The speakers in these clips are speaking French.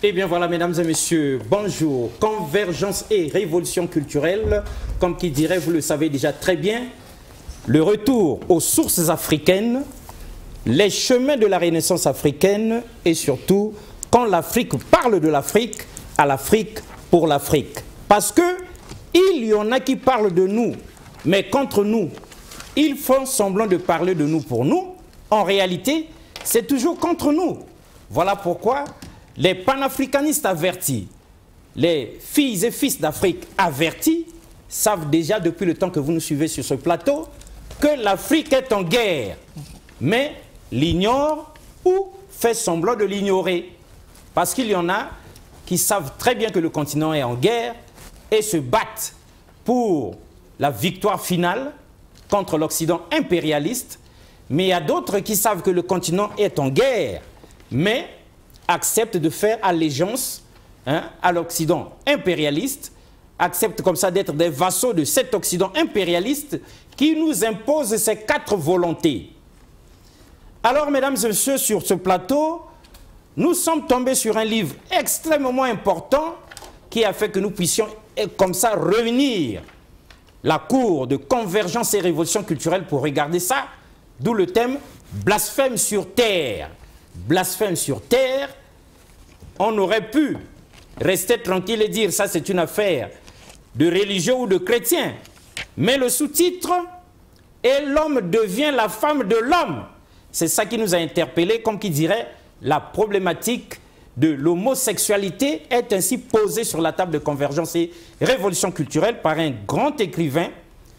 Eh bien voilà, mesdames et messieurs, bonjour. Convergence et révolution culturelle, comme qui dirait, vous le savez déjà très bien, le retour aux sources africaines, les chemins de la Renaissance africaine et surtout, quand l'Afrique parle de l'Afrique, à l'Afrique pour l'Afrique. Parce que il y en a qui parlent de nous, mais contre nous. Ils font semblant de parler de nous pour nous. En réalité, c'est toujours contre nous. Voilà pourquoi les panafricanistes avertis, les filles et fils d'Afrique avertis, savent déjà depuis le temps que vous nous suivez sur ce plateau que l'Afrique est en guerre, mais l'ignore ou fait semblant de l'ignorer. Parce qu'il y en a qui savent très bien que le continent est en guerre et se battent pour la victoire finale contre l'Occident impérialiste, mais il y a d'autres qui savent que le continent est en guerre, mais acceptent de faire allégeance à l'Occident impérialiste, acceptent comme ça d'être des vassaux de cet Occident impérialiste qui nous impose ses 4 volontés. Alors, mesdames et messieurs, sur ce plateau, nous sommes tombés sur un livre extrêmement important qui a fait que nous puissions comme ça réunir la cour de convergence et révolution culturelle pour regarder ça, d'où le thème blasphème sur terre. Blasphème sur terre, on aurait pu rester tranquille et dire ça c'est une affaire de religieux ou de chrétiens. Mais le sous-titre « Et l'homme devient la femme de l'homme ». C'est ça qui nous a interpellés, comme qui dirait la problématique de l'homosexualité est ainsi posée sur la table de convergence et révolution culturelle par un grand écrivain.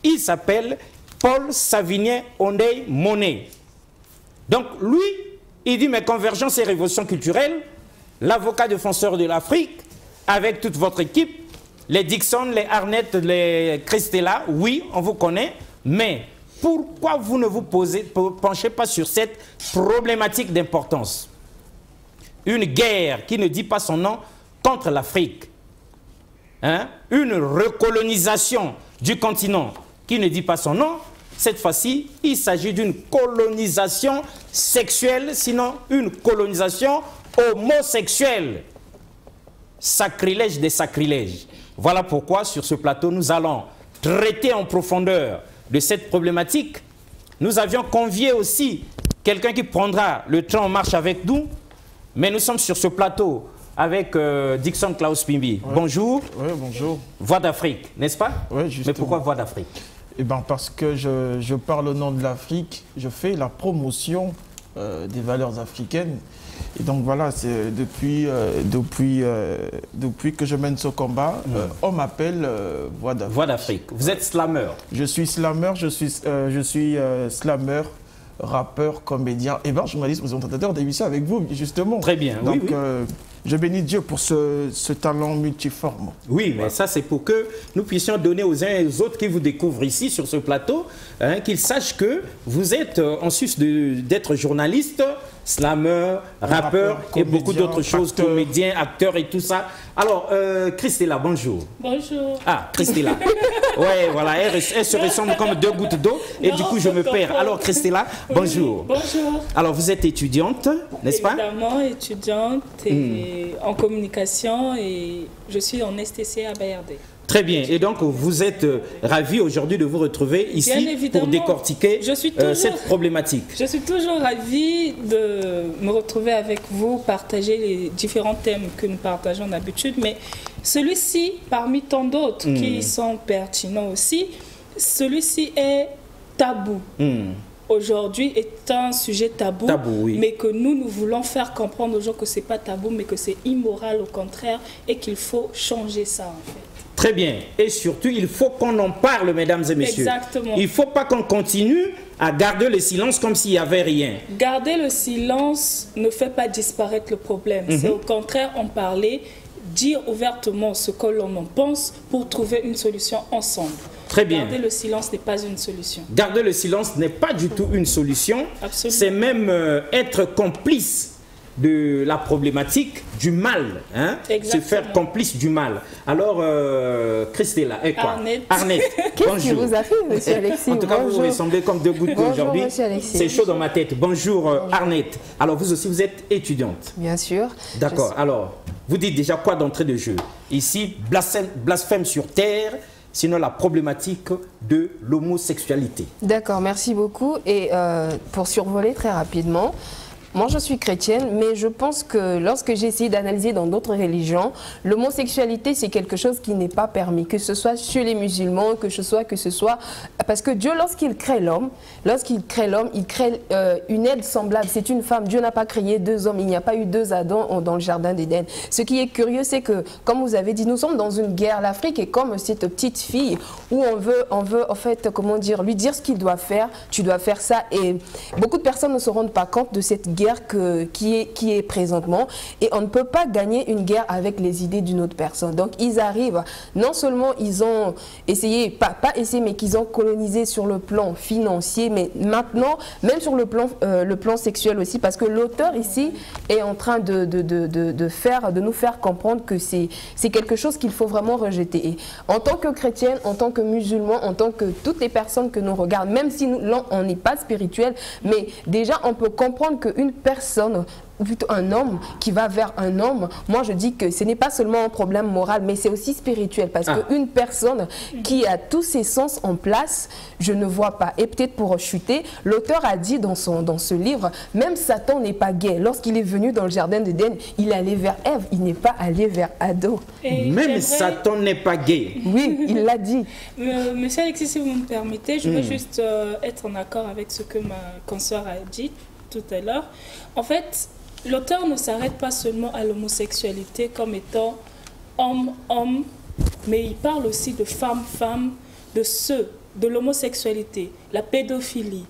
Il s'appelle Paul Savinien Ondey Monet. Donc lui, il dit, mais convergence et révolution culturelle, l'avocat défenseur de l'Afrique, avec toute votre équipe, les Dixon, les Arnett, les Christella, oui, on vous connaît, mais pourquoi vous ne vous penchez pas sur cette problématique d'importance? Une guerre qui ne dit pas son nom contre l'Afrique. Une recolonisation du continent qui ne dit pas son nom. Cette fois-ci, il s'agit d'une colonisation sexuelle, sinon une colonisation homosexuelle. Sacrilège des sacrilèges. Voilà pourquoi, sur ce plateau, nous allons traiter en profondeur de cette problématique. Nous avions convié aussi quelqu'un qui prendra le train en marche avec nous, mais nous sommes sur ce plateau avec Dixon Klaus Pimbi. Oui. Bonjour. Oui, bonjour. Voix d'Afrique, n'est-ce pas? Oui, justement. Mais pourquoi Voix d'Afrique? Eh bien, parce que je parle au nom de l'Afrique, je fais la promotion des valeurs africaines. Et donc voilà, c'est depuis que je mène ce combat, on m'appelle Voix d'Afrique. Voix d'Afrique. Vous êtes slammer. Je suis slammer, je suis slammer, rappeur, comédien et journaliste, présentateur d'émissions avec vous, justement. Très bien. Donc, oui. Je bénis Dieu pour ce talent multiforme. Oui, mais voilà. Ça, c'est pour que nous puissions donner aux uns et aux autres qui vous découvrent ici, sur ce plateau, qu'ils sachent que vous êtes, en sus d'être journaliste, slammer, rappeur et beaucoup d'autres choses, comédien, acteur et tout ça. Alors, Christella, bonjour. Bonjour. Ah, Christella. Ouais, voilà, elle se ressemble comme 2 gouttes d'eau et non, du coup, je me perds. Alors, Christella, bonjour. Bonjour. Alors, vous êtes étudiante, n'est-ce pas? Évidemment, étudiante et en communication et je suis en STC à BRD. Très bien. Et donc, vous êtes ravi aujourd'hui de vous retrouver ici pour décortiquer cette problématique. Je suis toujours ravie de me retrouver avec vous, partager les différents thèmes que nous partageons d'habitude, mais celui-ci, parmi tant d'autres qui sont pertinents aussi, celui-ci est tabou. Aujourd'hui est un sujet tabou, oui. Mais que nous voulons faire comprendre aux gens que ce n'est pas tabou, mais que c'est immoral au contraire et qu'il faut changer ça en fait. Très bien. Et surtout, il faut qu'on en parle, mesdames et messieurs. Exactement. Il ne faut pas qu'on continue à garder le silence comme s'il n'y avait rien. Garder le silence ne fait pas disparaître le problème. C'est au contraire en parler, dire ouvertement ce que l'on en pense pour trouver une solution ensemble. Très bien. Garder le silence n'est pas une solution. Garder le silence n'est pas du tout une solution. Absolument. C'est même être complice de la problématique du mal, hein, se faire complice du mal. Alors, Christella, et quoi? Arnette, qu'est-ce qui vous a fait, monsieur Alexis? En tout cas, vous me semblez comme deux gouttes d'eau aujourd'hui. C'est chaud dans ma tête. Bonjour, Arnette. Alors, vous aussi, vous êtes étudiante. Bien sûr. D'accord. Alors, vous dites déjà quoi d'entrée de jeu? Ici, blasphème sur terre, sinon la problématique de l'homosexualité. D'accord, merci beaucoup. Et pour survoler très rapidement, moi, je suis chrétienne, mais je pense que lorsque j'ai essayé d'analyser dans d'autres religions, l'homosexualité, c'est quelque chose qui n'est pas permis, que ce soit chez les musulmans, que ce soit... Parce que Dieu, lorsqu'il crée l'homme, il crée une aide semblable. C'est une femme. Dieu n'a pas créé deux hommes. Il n'y a pas eu deux Adams dans le jardin d'Éden. Ce qui est curieux, c'est que, comme vous avez dit, nous sommes dans une guerre. L'Afrique est comme cette petite fille où on veut en fait, comment dire, lui dire ce qu'il doit faire. Tu dois faire ça. Et beaucoup de personnes ne se rendent pas compte de cette guerre qui est présentement, et on ne peut pas gagner une guerre avec les idées d'une autre personne. Donc ils arrivent, non seulement ils ont essayé, pas essayé, mais qu'ils ont colonisé sur le plan financier, mais maintenant même sur le plan sexuel aussi, parce que l'auteur ici est en train de nous faire comprendre que c'est quelque chose qu'il faut vraiment rejeter. Et en tant que chrétienne, en tant que musulman, en tant que toutes les personnes que nous regardent, même si là on n'est pas spirituel, mais déjà on peut comprendre qu'une personne, ou plutôt un homme qui va vers un homme, moi je dis que ce n'est pas seulement un problème moral, mais c'est aussi spirituel, parce qu'une personne qui a tous ses sens en place, je ne vois pas. Et peut-être pour chuter, l'auteur a dit dans ce livre, même Satan n'est pas gay. Lorsqu'il est venu dans le jardin d'Éden, il est allé vers Ève, il n'est pas allé vers Adam. Même Satan n'est pas gay. Oui, il l'a dit. Monsieur Alexis, si vous me permettez, je veux juste être en accord avec ce que ma consoeur a dit tout à l'heure. En fait, l'auteur ne s'arrête pas seulement à l'homosexualité comme étant homme-homme, mais il parle aussi de femme-femme, de l'homosexualité, la pédophilie.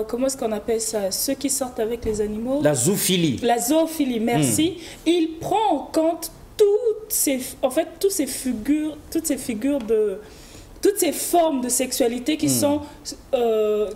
Comment est-ce qu'on appelle ça? Ceux qui sortent avec les animaux? La zoophilie. La zoophilie, merci. Il prend en compte toutes ces formes de sexualité qui sont...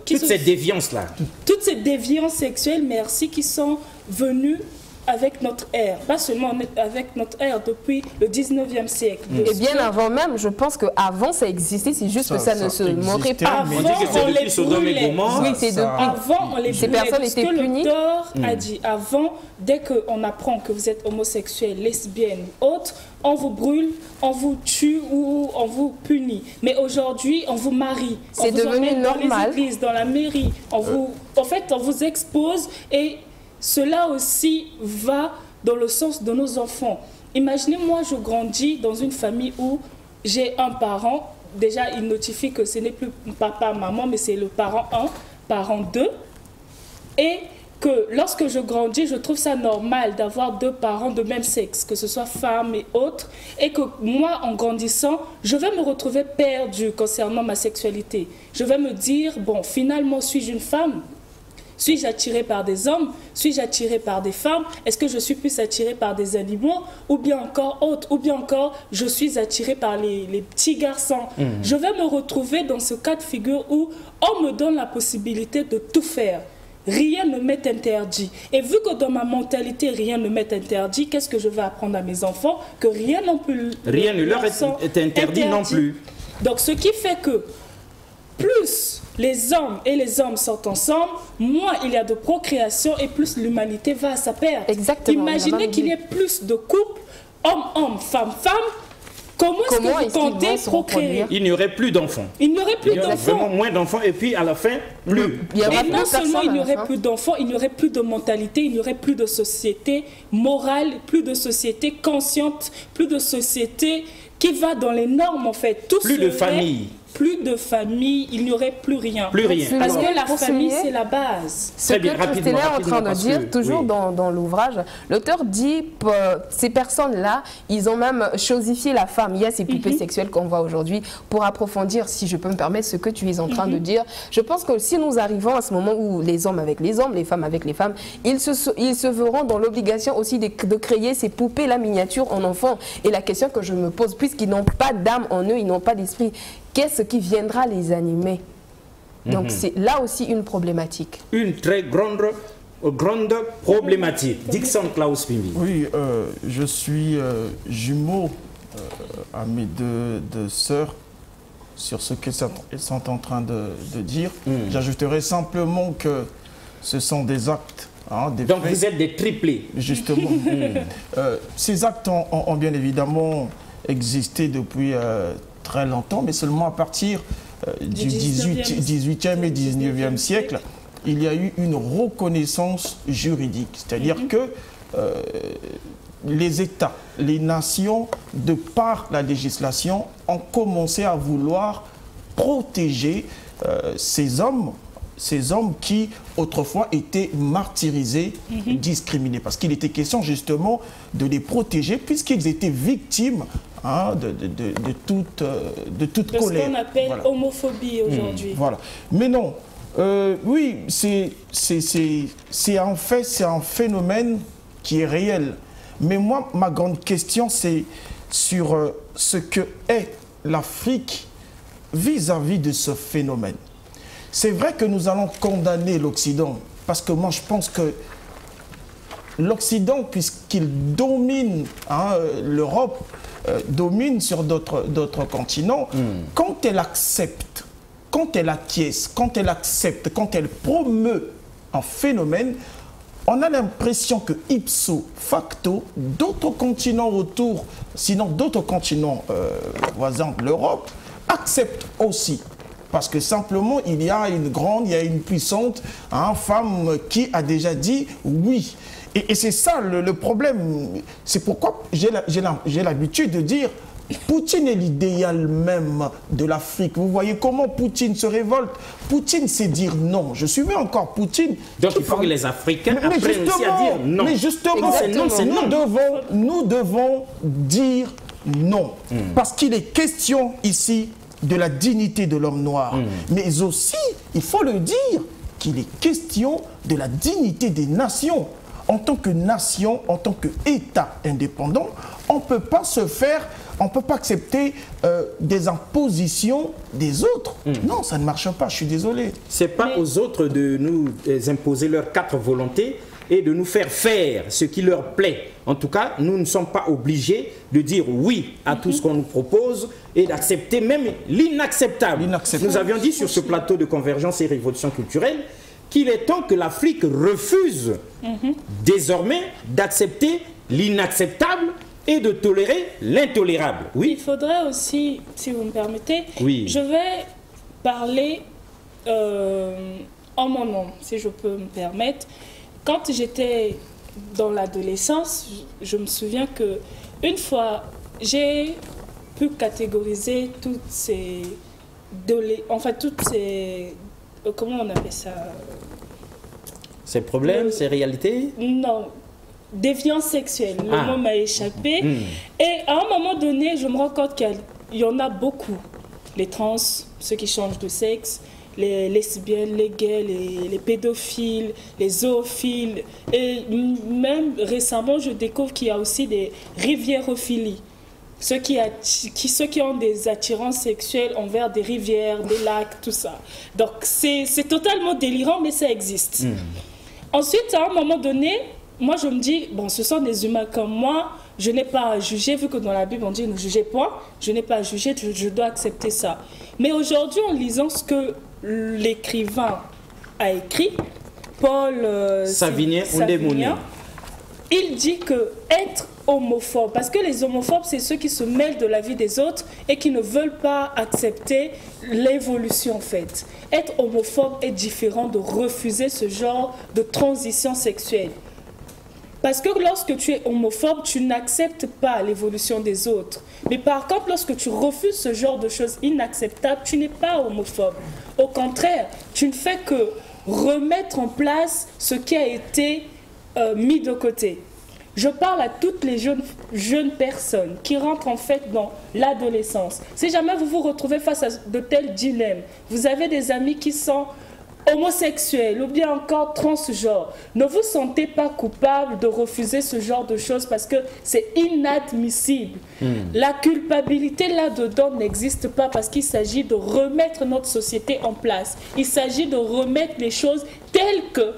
toutes ces déviances-là. Toutes ces déviances sexuelles, merci, qui sont venues avec notre ère. Pas seulement avec notre ère, depuis le 19e siècle. Et bien avant même, je pense qu'avant ça existait, c'est juste que ça ne se montrait pas. Avant, on les brûlait. Oui, c'est depuis. Avant, on les brûlait. Ces personnes étaient punies. L'auteur a dit, avant, dès qu'on apprend que vous êtes homosexuel, lesbienne ou autre, on vous brûle, on vous tue ou on vous punit. Mais aujourd'hui, on vous marie. C'est devenu normal. Dans les églises, dans la mairie. En fait, on vous expose, et cela aussi va dans le sens de nos enfants. Imaginez, moi, je grandis dans une famille où j'ai un parent. Déjà, il notifie que ce n'est plus papa, maman, mais c'est le parent 1, parent 2. Et que lorsque je grandis, je trouve ça normal d'avoir deux parents de même sexe, que ce soit femme et autres, et que moi, en grandissant, je vais me retrouver perdue concernant ma sexualité. Je vais me dire, bon, finalement, suis-je une femme? Suis-je attirée par des hommes? Suis-je attirée par des femmes? Est-ce que je suis plus attirée par des animaux? Ou bien encore autre? Ou bien encore, je suis attirée par les petits garçons? Je vais me retrouver dans ce cas de figure où on me donne la possibilité de tout faire. Rien ne m'est interdit. Et vu que dans ma mentalité, rien ne m'est interdit, qu'est-ce que je vais apprendre à mes enfants? Que rien non plus. Rien ne leur est interdit non plus. Donc, ce qui fait que plus les hommes et les hommes sont ensemble, moins il y a de procréation et plus l'humanité va à sa perte. Exactement. Imaginez qu'il y ait plus de couples, homme-homme, femme-femme. Comment est-ce que vous comptez procréer? Il n'y aurait plus d'enfants. Il n'y aurait plus d'enfants. Vraiment moins d'enfants, et puis à la fin, plus. Et non seulement il n'y aurait plus d'enfants, il n'y aurait plus de mentalité, il n'y aurait plus de société morale, plus de société consciente, plus de société qui va dans les normes en fait. Plus de famille. Plus de famille, il n'y aurait plus rien. Plus rien. Parce que la famille, c'est la base. Ce que Christella est en train de dire, toujours dans l'ouvrage, l'auteur dit que ces personnes-là, ils ont même chosifié la femme. Il y a ces poupées sexuelles qu'on voit aujourd'hui. Pour approfondir, si je peux me permettre, ce que tu es en train de dire, je pense que si nous arrivons à ce moment où les hommes avec les hommes, les femmes avec les femmes, ils se verront dans l'obligation aussi de créer ces poupées-là miniatures en enfants. Et la question que je me pose, puisqu'ils n'ont pas d'âme en eux, ils n'ont pas d'esprit, qu'est-ce qui viendra les animer? Donc c'est là aussi une problématique. Une très grande grande problématique. Dixon Klaus Pimbi. Oui, je suis jumeau à mes deux sœurs sur ce qu'elles sont en train de dire. J'ajouterai simplement que ce sont des actes. Hein, des Donc faits, vous êtes des triplés. justement. Ces actes ont bien évidemment existé depuis très longtemps, mais seulement à partir du 18e et 19e siècle, il y a eu une reconnaissance juridique. C'est-à-dire que les États, les nations, de par la législation, ont commencé à vouloir protéger ces hommes qui autrefois étaient martyrisés, discriminés. Parce qu'il était question justement de les protéger puisqu'ils étaient victimes de toute colère. Ce qu'on appelle homophobie aujourd'hui. Voilà. Mais non, oui, c'est un fait, c'est un phénomène qui est réel. Mais moi, ma grande question, c'est sur ce que est l'Afrique vis-à-vis de ce phénomène. C'est vrai que nous allons condamner l'Occident, parce que moi je pense que l'Occident, puisqu'il domine l'Europe, domine sur d'autres continents, quand elle accepte, quand elle acquiesce, quand elle accepte, quand elle promeut un phénomène, on a l'impression que ipso facto, d'autres continents autour, sinon d'autres continents voisins de l'Europe, acceptent aussi. Parce que simplement, il y a une puissante femme qui a déjà dit oui. Et c'est ça le problème. C'est pourquoi j'ai l'habitude de dire Poutine est l'idéal même de l'Afrique. Vous voyez comment Poutine se révolte. Poutine sait dire non. Je suivais encore Poutine. Donc il faut que les Africains apprennent aussi à dire non. Mais justement, nous devons dire non. Parce qu'il est question ici de la dignité de l'homme noir. Mais aussi, il faut le dire, qu'il est question de la dignité des nations. En tant que nation, en tant qu'État indépendant, on ne peut pas accepter des impositions des autres. Non, ça ne marche pas, je suis désolé. Ce n'est pas aux autres de nous imposer leurs 4 volontés et de nous faire ce qui leur plaît. En tout cas, nous ne sommes pas obligés de dire oui à tout ce qu'on nous propose et d'accepter même l'inacceptable. Nous avions dit sur ce plateau de Convergence et Révolution culturelle qu'il est temps que l'Afrique refuse désormais d'accepter l'inacceptable et de tolérer l'intolérable. Oui. Il faudrait aussi, si vous me permettez, je vais parler en mon nom, si je peux me permettre. Quand j'étais dans l'adolescence, je me souviens que une fois, j'ai pu catégoriser toutes ces comment on appelle ça? Ces problèmes, ces réalités? Non, déviance sexuelle. Le mot m'a échappé. Et à un moment donné, je me rends compte qu'il y en a beaucoup. Les trans, ceux qui changent de sexe, les lesbiennes, les gays, les pédophiles, les zoophiles. Et même récemment, je découvre qu'il y a aussi des riviérophilies. Ceux qui ont des attirances sexuelles envers des rivières, des lacs, tout ça. Donc c'est totalement délirant, mais ça existe. Ensuite, à un moment donné, moi je me dis, bon, ce sont des humains comme moi, je n'ai pas à juger, vu que dans la Bible on dit ne jugez pas, je n'ai pas à juger, je dois accepter ça. Mais aujourd'hui, en lisant ce que l'écrivain a écrit, Paul Savinien, il dit que être homophobe, parce que les homophobes, c'est ceux qui se mêlent de la vie des autres et qui ne veulent pas accepter l'évolution en fait. Être homophobe est différent de refuser ce genre de transition sexuelle. Parce que lorsque tu es homophobe, tu n'acceptes pas l'évolution des autres. Mais par contre, lorsque tu refuses ce genre de choses inacceptables, tu n'es pas homophobe. Au contraire, tu ne fais que remettre en place ce qui a été mis de côté. Je parle à toutes les jeunes personnes qui rentrent en fait dans l'adolescence. Si jamais vous vous retrouvez face à de tels dilemmes, vous avez des amis qui sont homosexuels ou bien encore transgenres, ne vous sentez pas coupable de refuser ce genre de choses parce que c'est inadmissible. La culpabilité là-dedans n'existe pas parce qu'il s'agit de remettre notre société en place. Il s'agit de remettre les choses telles que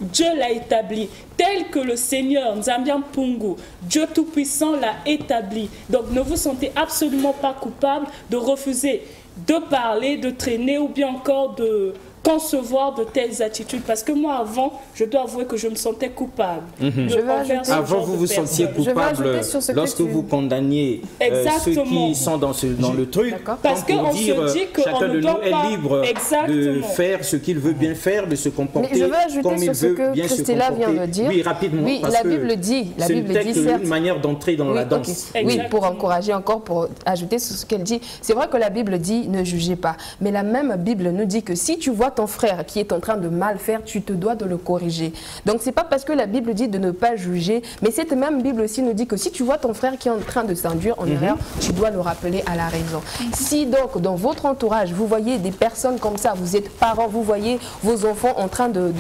Dieu l'a établi, tel que le Seigneur Nzambian Pungu, Dieu Tout-Puissant l'a établi. Donc ne vous sentez absolument pas coupable de refuser de parler, de traîner ou bien encore de concevoir de telles attitudes. Parce que moi, avant, je dois avouer que je me sentais coupable. Avant, vous vous sentiez coupable lorsque vous condamniez ceux qui sont dans le truc. Parce qu'on se dit que chacun de nous est libre de faire ce qu'il veut bien faire, de se comporter comme il veut bien se comporter. Vient de dire. Oui, rapidement. Oui, parce la Bible dit. La Bible dit, certes, une manière d'entrer dans la danse. Oui, pour encourager encore, pour ajouter sur ce qu'elle dit. C'est vrai que la Bible dit ne jugez pas. Mais la même Bible nous dit que si tu vois ton frère qui est en train de mal faire, tu te dois de le corriger. Donc c'est pas parce que la Bible dit de ne pas juger, mais cette même Bible aussi nous dit que si tu vois ton frère qui est en train de s'induire en erreur, tu dois le rappeler à la raison. Si donc dans votre entourage, vous voyez des personnes comme ça, vous êtes parents, vous voyez vos enfants en train de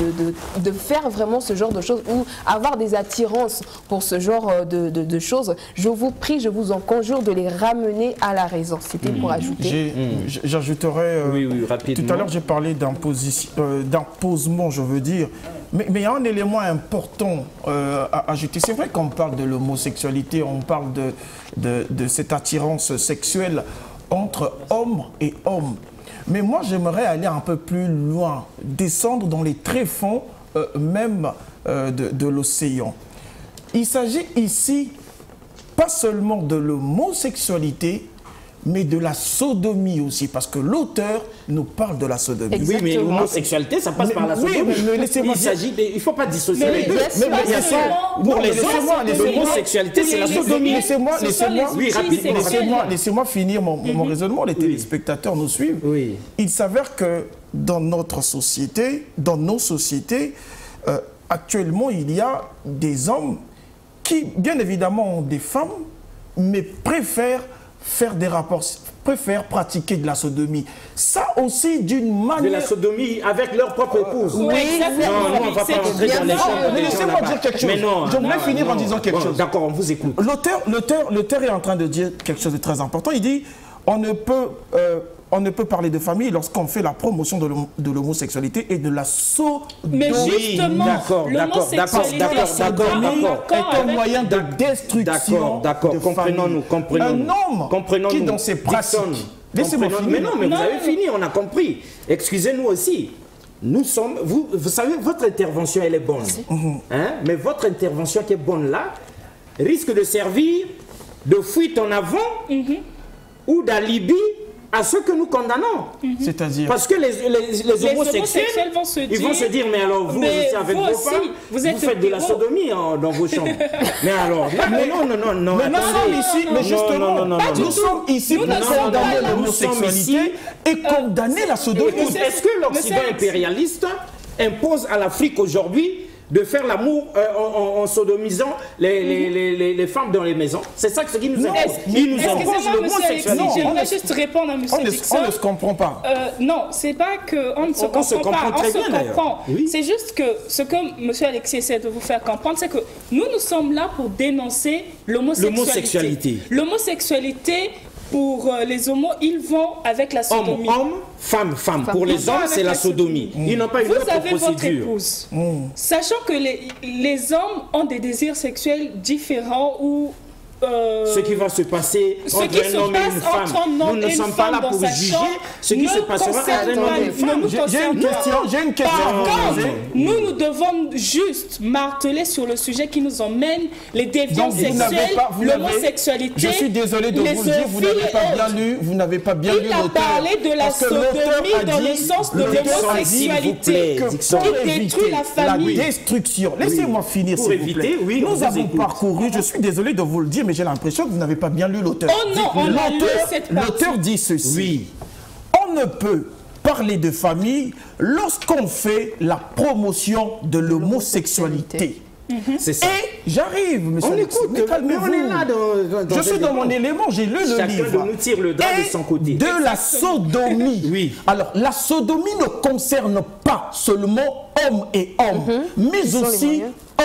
faire vraiment ce genre de choses ou avoir des attirances pour ce genre de choses, je vous prie, je vous en conjure de les ramener à la raison. C'était pour ajouter. J'ajouterais, rapidement. Tout à l'heure j'ai parlé d'imposement, je veux dire, mais il y a un élément important à ajouter. C'est vrai qu'on parle de l'homosexualité, on parle de cette attirance sexuelle entre hommes et hommes. Mais moi, j'aimerais aller un peu plus loin, descendre dans les tréfonds même de l'océan. Il s'agit ici pas seulement de l'homosexualité, mais de la sodomie aussi, parce que l'auteur nous parle de la sodomie. Exactement. Oui, mais l'homosexualité, ça passe par la sodomie. Oui, mais laissez-moi dire. Il ne faut pas dissocier les deux. Pour les hommes, l'homosexualité, c'est la sodomie. Laissez-moi finir mon raisonnement. Les téléspectateurs nous suivent. Oui. Il s'avère que dans notre société, dans nos sociétés, actuellement, il y a des hommes qui, bien évidemment, ont des femmes, mais préfèrent faire des rapports, préfèrent pratiquer de la sodomie. Ça aussi d'une manière... De la sodomie avec leur propre épouse. Oui, non, on ne va pas rentrer dans les choses. Laissez-moi dire quelque chose. J'aimerais finir en disant quelque chose. D'accord, on vous écoute. L'auteur est en train de dire quelque chose de très important. Il dit, on ne peut parler de famille lorsqu'on fait la promotion de l'homosexualité et de la sodomie. Mais justement, l'homosexualité est un moyen de destruction. D'accord, comprenons-nous. Un homme qui dans ses pratiques... Laissez-moi finir. Mais non, mais vous avez fini, on a compris. Excusez-nous aussi. Nous sommes... Vous savez, votre intervention, elle est bonne. Mais votre intervention qui est bonne là risque de servir de fuite en avant ou d'alibi à ceux que nous condamnons. C'est-à-dire... Parce que les homosexuels vont se dire, mais alors vous aussi avec vos femmes, vous faites de la sodomie dans vos chambres. Mais alors, non. Mais nous sommes ici pour condamner l'homosexualité et condamner la sodomie. Est-ce que l'Occident impérialiste impose à l'Afrique aujourd'hui de faire l'amour en sodomisant les femmes dans les maisons? C'est ça qui nous impose. Il nous impose l'homosexualité. J'aimerais juste répondre à M. Dixon. On ne se comprend pas. Non, c'est pas qu'on ne se comprend pas. On se comprend. Oui. C'est juste que ce que M. Alexis essaie de vous faire comprendre, c'est que nous sommes là pour dénoncer l'homosexualité. L'homosexualité, pour les homos, ils vont avec la sodomie. Homme, femme. Pour les hommes, c'est la sodomie. Ils n'ont pas une autre procédure. Vous avez votre épouse. Sachant que les hommes ont des désirs sexuels différents ou... ce qui va se passer entre un homme et une femme. Nous ne sommes pas là pour juger ce qui se passera entre un homme et une femme. J'ai une question. Nous devons juste marteler sur le sujet qui nous emmène, les déviances sexuelles, l'homosexualité. Je suis désolé de vous le dire, vous n'avez pas bien lu l'auteur. Il a parlé de la sodomie dans le sens de l'homosexualité qui détruit la famille. La destruction. Laissez-moi finir, s'il vous plaît. Nous avons parcouru, je suis désolé de vous le dire, mais j'ai l'impression que vous n'avez pas bien lu l'auteur. Oh non, on a lu cette partie. L'auteur dit ceci. Oui. On ne peut parler de famille lorsqu'on fait la promotion de l'homosexualité. C'est ça. Et j'arrive, monsieur. On écoute, mais on est là je suis dans mon élément, j'ai lu le livre. Chacun de nous tire le drap de son côté. De la sodomie. Oui. Alors, la sodomie ne concerne pas seulement hommes et hommes, mais aussi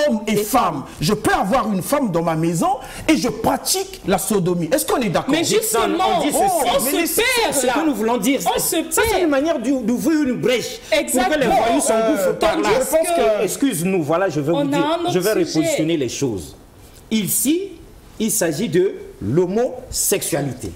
homme et femme. Je peux avoir une femme dans ma maison et je pratique la sodomie. Est-ce qu'on est d'accord? Mais justement, on dit ceci. se Ce perd que là. nous voulons dire, On se ça c'est une perd. manière d'ouvrir une brèche pour que les Exactement. voyous s'engouffrent par là. tandis que- Excuse-nous, voilà, je vais On vous a dire, un autre je vais sujet. repositionner les choses. Ici, il s'agit de l'homosexualité.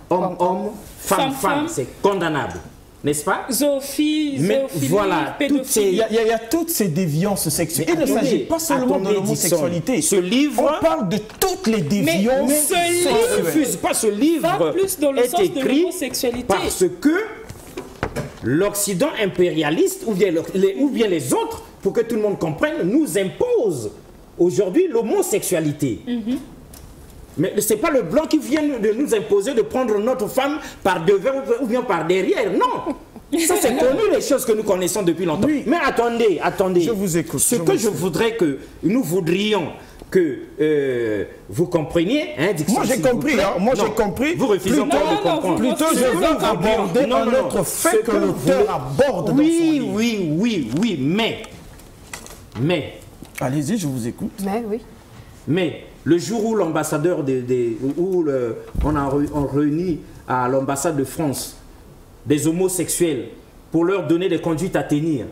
Homme-homme, femme-femme, Femme-femme. c'est condamnable, n'est-ce pas? Zoophilie, Mais voilà, toutes ces- Il y a toutes ces déviances sexuelles. Il ne attendez, s'agit pas seulement de attendez, l'homosexualité. Dixon. Ce livre- On parle de toutes les déviances ce livre- On sexuelles. refuse pas ce livre va plus dans le est sens de écrit l'homosexualité. parce que l'Occident impérialiste ou bien les autres, pour que tout le monde comprenne, nous impose aujourd'hui l'homosexualité. Mais ce n'est pas le blanc qui vient de nous imposer de prendre notre femme par devant ou bien par derrière. Non. Ça, c'est connu, les choses que nous connaissons depuis longtemps. Oui. Mais attendez. Je vous écoute. Ce que je voudrais que nous voudrions que vous compreniez, hein, Dixon, Moi, j'ai s'il vous compris, plaît. hein. Moi, Non, j'ai compris. Vous refusez Plutôt- encore de Non, non, comprendre. Plutôt, Ce je que veux nous voudrions- aborder Non, un non, autre non. fait Ce que nous l'auteur voulons- aborde dans son livre. Oui, mais Allez-y, je vous écoute. Mais le jour où l'ambassadeur on réunit à l'ambassade de France des homosexuels pour leur donner des conduites à tenir,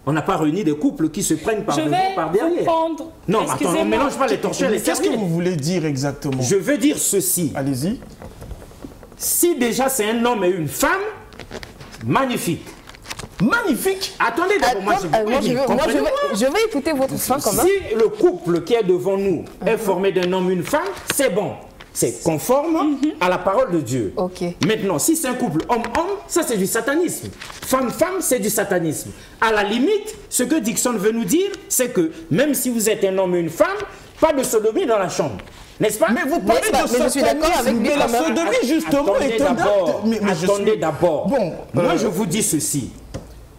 on n'a pas réuni des couples qui se prennent par Je devant, vais par vous derrière. prendre. Non, mais attends, on ne Excusez-moi. mélange pas les torchons et les Qu'est-ce que serviettes. vous voulez dire exactement? Je veux dire ceci. Allez-y. Si déjà c'est un homme et une femme, magnifique. Magnifique. Attendez d'abord, moi je Attends, vous comprenez-moi. je vais écouter votre fin quand même. Si le couple qui est devant nous est formé d'un homme et une femme, c'est bon. C'est conforme à la parole de Dieu. Ok. Maintenant, si c'est un couple homme-homme, ça c'est du satanisme. Femme-femme, c'est du satanisme. À la limite, ce que Dixon veut nous dire, c'est que même si vous êtes un homme et une femme, pas de sodomie dans la chambre. N'est-ce pas? Mais vous parlez de je suis d'accord avec satanisme, lui mais la quand même. sodomie, justement, Attendez est un acte. d'abord. Mais je Attendez suis- d'abord. Bon, Moi, je vous dis ceci.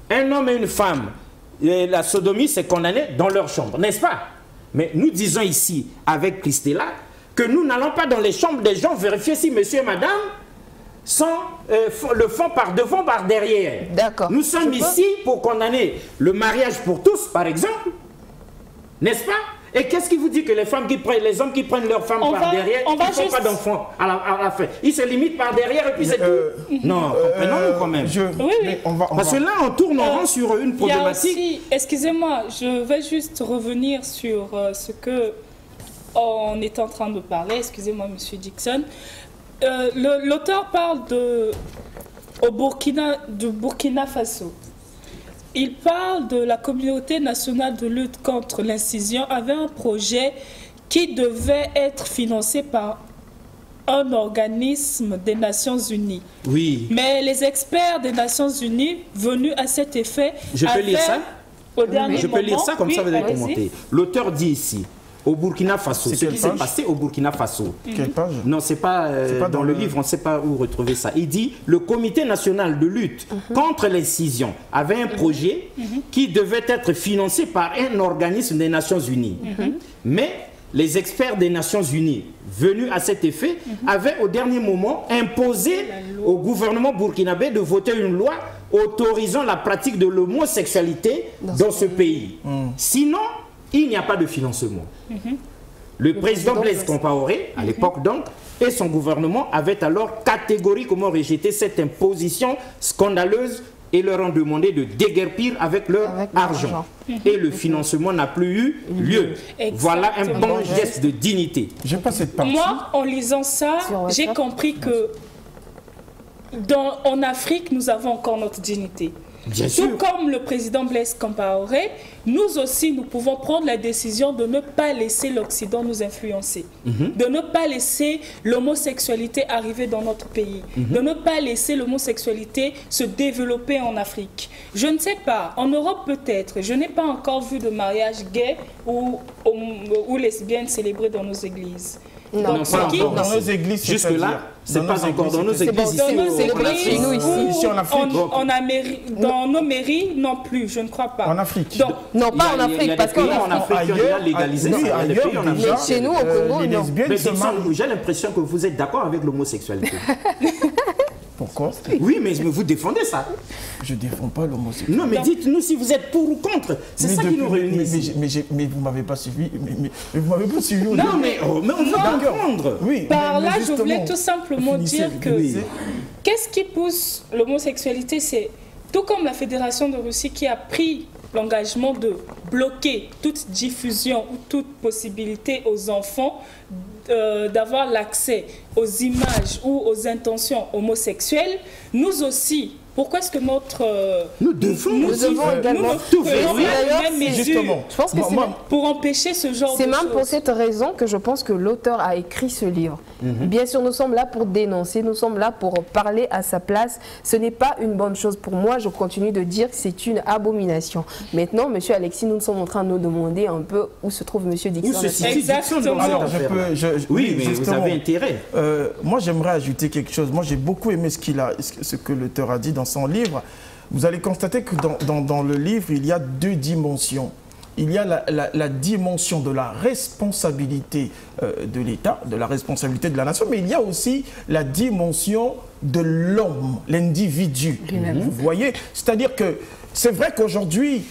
Un homme et une femme, et la sodomie, c'est condamné dans leur chambre, n'est-ce pas? Mais nous disons ici, avec Christella, que nous n'allons pas dans les chambres des gens vérifier si monsieur et madame le font par devant, par derrière. D'accord. Nous sommes Je peux- ici pour condamner le mariage pour tous, par exemple. N'est-ce pas? Et qu'est-ce qui vous dit que les hommes qui prennent leurs femmes On par va- derrière, on ils va ne font juste- pas d'enfants à la fin? Ils se limitent par derrière et puis c'est tout. Non, comprenons-nous quand même. Oui. Mais on va. Parce que là, on tourne en rond sur une Il y a problématique. aussi, excusez-moi, je vais juste revenir sur ce que on est en train de parler. Excusez-moi, Monsieur Dixon. L'auteur parle du Burkina Faso. Il parle de la communauté nationale de lutte contre l'incision avait un projet qui devait être financé par un organisme des Nations Unies. Oui. Mais les experts des Nations Unies venus à cet effet Je peux lire avaient, ça? au dernier Je peux lire moment, ça comme ça, vous allez allez-y. commenter. L'auteur dit ici, au Burkina Faso, C'est ce quelle qui s'est page passé au Burkina Faso. Quelle page? Non, c'est pas, pas dans dans le le- livre, on ne sait pas où retrouver ça. Il dit le Comité national de lutte contre l'incision avait un projet qui devait être financé par un organisme des Nations Unies. Mais les experts des Nations Unies venus à cet effet avaient au dernier moment imposé au gouvernement burkinabé de voter une loi autorisant la pratique de l'homosexualité dans ce pays. Sinon, il n'y a pas de financement. Le président Blaise Compaoré, à l'époque donc, et son gouvernement avaient alors catégoriquement rejeté cette imposition scandaleuse et leur ont demandé de déguerpir avec leur Avec leur argent. argent. Et le financement n'a plus eu lieu. Voilà un Exactement. bon geste de dignité. J'ai pas cette partie. Moi, en lisant ça, Sur WhatsApp. j'ai compris que en Afrique, nous avons encore notre dignité. Bien Tout sûr. comme le président Blaise Compaoré, nous aussi, nous pouvons prendre la décision de ne pas laisser l'Occident nous influencer, de ne pas laisser l'homosexualité arriver dans notre pays, de ne pas laisser l'homosexualité se développer en Afrique. Je ne sais pas, en Europe peut-être, je n'ai pas encore vu de mariage gay ou lesbienne célébré dans nos églises. Non, Non, c'est pas qui encore. Dans nos églises, Jusque-là, c'est pas encore dans nos c'est-à-dire- églises bon, ici. Dans nos au églises, chez nous, ici. ou Ici, en Afrique. dans nos mairies, non plus, je ne crois pas. En Afrique. Donc, Non, pas en Il y a Afrique, des parce pays qu'en en Afrique qui ont déjà légalisé oui, ça. Il y a des ailleurs, pays en Afrique. déjà, Mais chez nous, au Congo, les non. lesbiennes Mais se Dixon, marient. j'ai l'impression que vous êtes d'accord avec l'homosexualité. Pourquoi? Oui, mais vous défendez ça. Je ne défends pas l'homosexualité. Non, mais dites-nous si vous êtes pour ou contre. C'est ça qui nous réunit ici. Mais vous ne m'avez pas suivi. Mais vous m'avez pas suivi. Non, mais on veut comprendre. Oui, Par là, je justement, voulais tout simplement dire que qu'est-ce qui pousse l'homosexualité, c'est tout comme la Fédération de Russie qui a pris l'engagement de bloquer toute diffusion ou toute possibilité aux enfants d'avoir l'accès aux images ou aux intentions homosexuelles, nous aussi. Pourquoi est-ce que nous devons également tout faire. Justement, je pense que pour empêcher ce genre de choses. C'est même pour cette raison que je pense que l'auteur a écrit ce livre. Bien sûr, nous sommes là pour dénoncer, nous sommes là pour parler à sa place. Ce n'est pas une bonne chose pour moi. Je continue de dire que c'est une abomination. Maintenant, monsieur Alexis, nous sommes en train de nous demander un peu où se trouve monsieur Dixon. Où se situe Dixon dans oui, mais vous avez intérêt. Moi, j'aimerais ajouter quelque chose. Moi, j'ai beaucoup aimé ce que l'auteur a dit dans son livre. Vous allez constater que dans le livre, il y a deux dimensions. Il y a la dimension de la responsabilité de l'État, de la responsabilité de la nation, mais il y a aussi la dimension de l'homme, l'individu. Vous voyez? C'est-à-dire que c'est vrai qu'aujourd'hui,